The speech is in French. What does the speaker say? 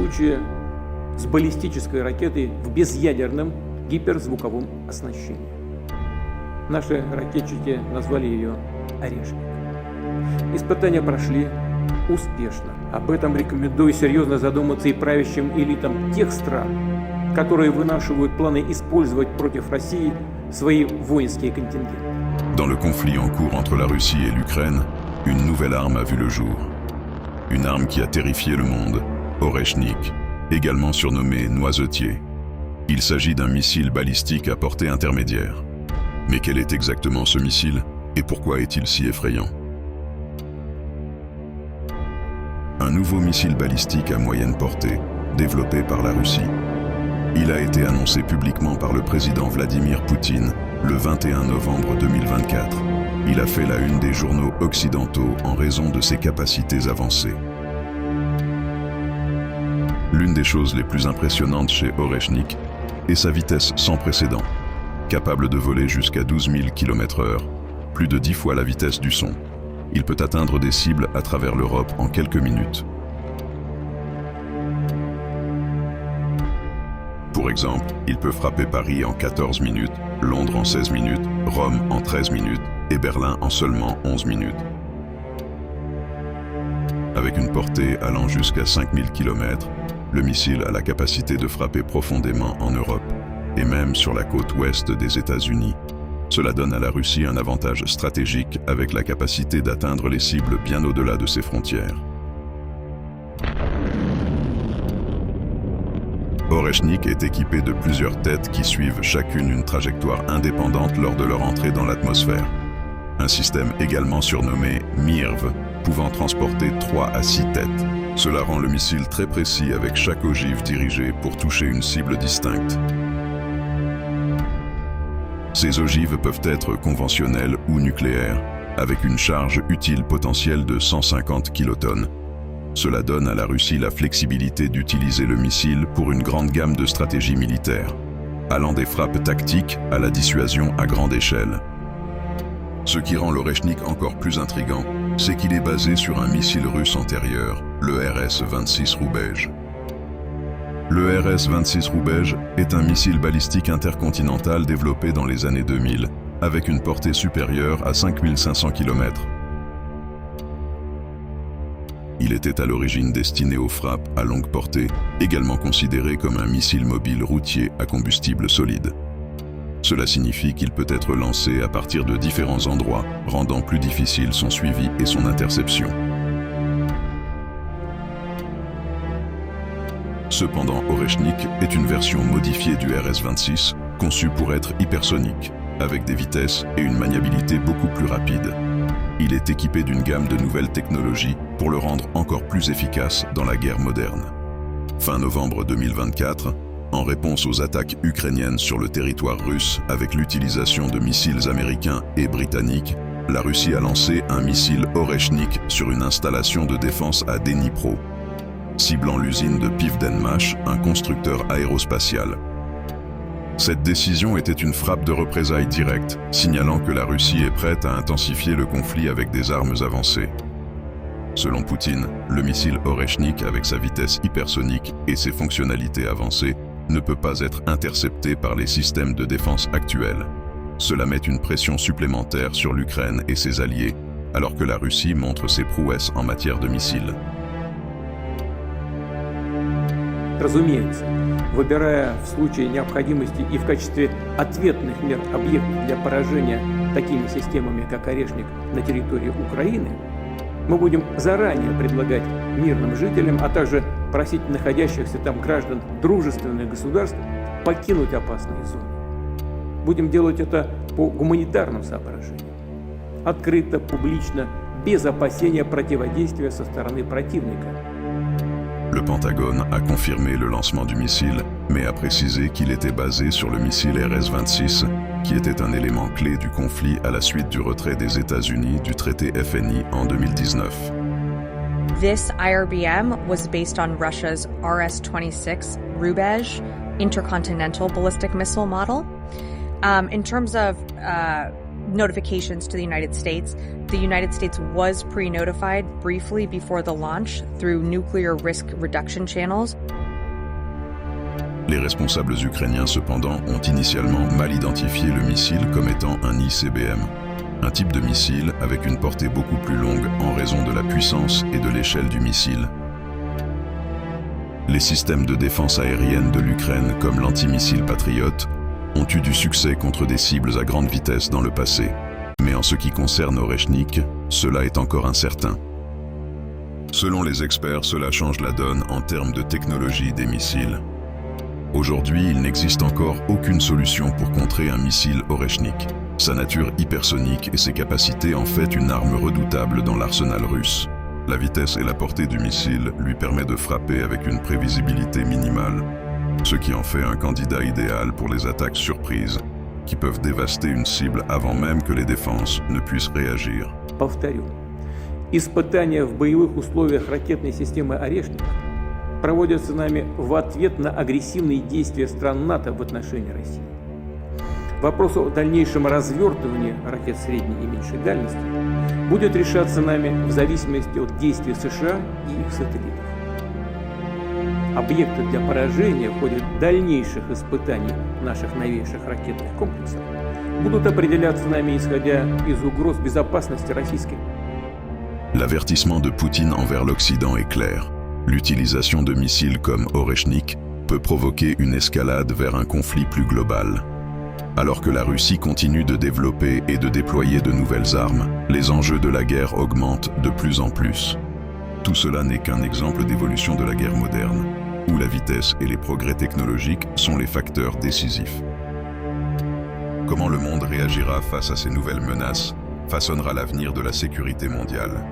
случае с баллистической ракетой в безъядерном гиперзвуковом оснащении. Наши ракетчики назвали ее «Орешник». Испытания прошли успешно. Об этом рекомендую серьезно задуматься и правящим элитам тех стран, которые вынашивают планы использовать против России свои воинские контингенты. Dans le conflit en cours entre la Russie et l'Ukraine, une nouvelle arme a vu le jour. Une arme qui a terrifié le monde, Oreshnik, également surnommé Noisetier. Il s'agit d'un missile balistique à portée intermédiaire. Mais quel est exactement ce missile et pourquoi est-il si effrayant? Un nouveau missile balistique à moyenne portée, développé par la Russie. Il a été annoncé publiquement par le président Vladimir Poutine le 21 novembre 2024. Il a fait la une des journaux occidentaux en raison de ses capacités avancées. L'une des choses les plus impressionnantes chez Oreshnik est sa vitesse sans précédent, capable de voler jusqu'à 12 000 km/h, plus de 10 fois la vitesse du son. Il peut atteindre des cibles à travers l'Europe en quelques minutes. Pour exemple, il peut frapper Paris en 14 minutes, Londres en 16 minutes, Rome en 13 minutes et Berlin en seulement 11 minutes. Avec une portée allant jusqu'à 5000 km, le missile a la capacité de frapper profondément en Europe et même sur la côte ouest des États-Unis. Cela donne à la Russie un avantage stratégique avec la capacité d'atteindre les cibles bien au-delà de ses frontières. Oreshnik est équipé de plusieurs têtes qui suivent chacune une trajectoire indépendante lors de leur entrée dans l'atmosphère. Un système également surnommé MIRV, pouvant transporter 3 à 6 têtes. Cela rend le missile très précis avec chaque ogive dirigée pour toucher une cible distincte. Ces ogives peuvent être conventionnelles ou nucléaires, avec une charge utile potentielle de 150 kilotonnes. Cela donne à la Russie la flexibilité d'utiliser le missile pour une grande gamme de stratégies militaires, allant des frappes tactiques à la dissuasion à grande échelle. Ce qui rend l'Oreshnik encore plus intrigant, c'est qu'il est basé sur un missile russe antérieur, le RS-26 Roubej. Le RS-26 Roubej est un missile balistique intercontinental développé dans les années 2000, avec une portée supérieure à 5500 km. Il était à l'origine destiné aux frappes à longue portée, également considéré comme un missile mobile routier à combustible solide. Cela signifie qu'il peut être lancé à partir de différents endroits, rendant plus difficile son suivi et son interception. Cependant, Oreshnik est une version modifiée du RS-26, conçue pour être hypersonique, avec des vitesses et une maniabilité beaucoup plus rapide. Il est équipé d'une gamme de nouvelles technologies pour le rendre encore plus efficace dans la guerre moderne. Fin novembre 2024, en réponse aux attaques ukrainiennes sur le territoire russe avec l'utilisation de missiles américains et britanniques, la Russie a lancé un missile Oreshnik sur une installation de défense à Dnipro, ciblant l'usine de Pivdenmash, un constructeur aérospatial. Cette décision était une frappe de représailles directe, signalant que la Russie est prête à intensifier le conflit avec des armes avancées. Selon Poutine, le missile Oreshnik, avec sa vitesse hypersonique et ses fonctionnalités avancées, ne peut pas être intercepté par les systèmes de défense actuels. Cela met une pression supplémentaire sur l'Ukraine et ses alliés, alors que la Russie montre ses prouesses en matière de missiles. Разумеется, выбирая в случае необходимости и в качестве ответных мер объект для поражения такими системами, как «Орешник», на территории Украины, мы будем заранее предлагать мирным жителям, а также просить находящихся там граждан дружественных государств покинуть опасные зоны. Будем делать это по гуманитарным соображениям. Открыто, публично, без опасения противодействия со стороны противника. Le Pentagone a confirmé le lancement du missile, mais a précisé qu'il était basé sur le missile RS-26, qui était un élément clé du conflit à la suite du retrait des États-Unis du traité FNI en 2019. This IRBM was based on Russia's RS-26 Rubej intercontinental ballistic missile model. In terms of notifications to the United States, The United States was pre-notified briefly before the launch through nuclear risk reduction channels. Les responsables ukrainiens, cependant, ont initialement mal identifié le missile comme étant un ICBM, un type de missile avec une portée beaucoup plus longue en raison de la puissance et de l'échelle du missile. Les systèmes de défense aérienne de l'Ukraine, comme l'antimissile Patriot, ont eu du succès contre des cibles à grande vitesse dans le passé. Mais en ce qui concerne Oreshnik, cela est encore incertain. Selon les experts, cela change la donne en termes de technologie des missiles. Aujourd'hui, il n'existe encore aucune solution pour contrer un missile Oreshnik. Sa nature hypersonique et ses capacités en fait une arme redoutable dans l'arsenal russe. La vitesse et la portée du missile lui permet de frapper avec une prévisibilité minimale, ce qui en fait un candidat idéal pour les attaques surprises, qui peuvent dévaster une cible avant même que les défenses ne puissent réagir. Повторю, испытания в боевых условиях ракетной системы «Орешник» проводятся нами в ответ на агрессивные действия стран НАТО в отношении России. Вопрос о дальнейшем развертывании ракет средней и меньшей дальности будет решаться нами в зависимости от действий США и их сателлитов. Объекты для поражения в ходе дальнейших испытаний наших новейших ракетных комплексов будут определяться нами исходя из угроз безопасности российской. L'avertissement de Poutine envers l'Occident est clair. L'utilisation de missiles comme Oreshnik peut provoquer une escalade vers un conflit plus global. Alors que la Russie continue de développer et de déployer de nouvelles armes, les enjeux de la guerre augmentent de plus en plus. Tout cela n'est qu'un exemple d'évolution de la guerre moderne, où la vitesse et les progrès technologiques sont les facteurs décisifs. Comment le monde réagira face à ces nouvelles menaces façonnera l'avenir de la sécurité mondiale.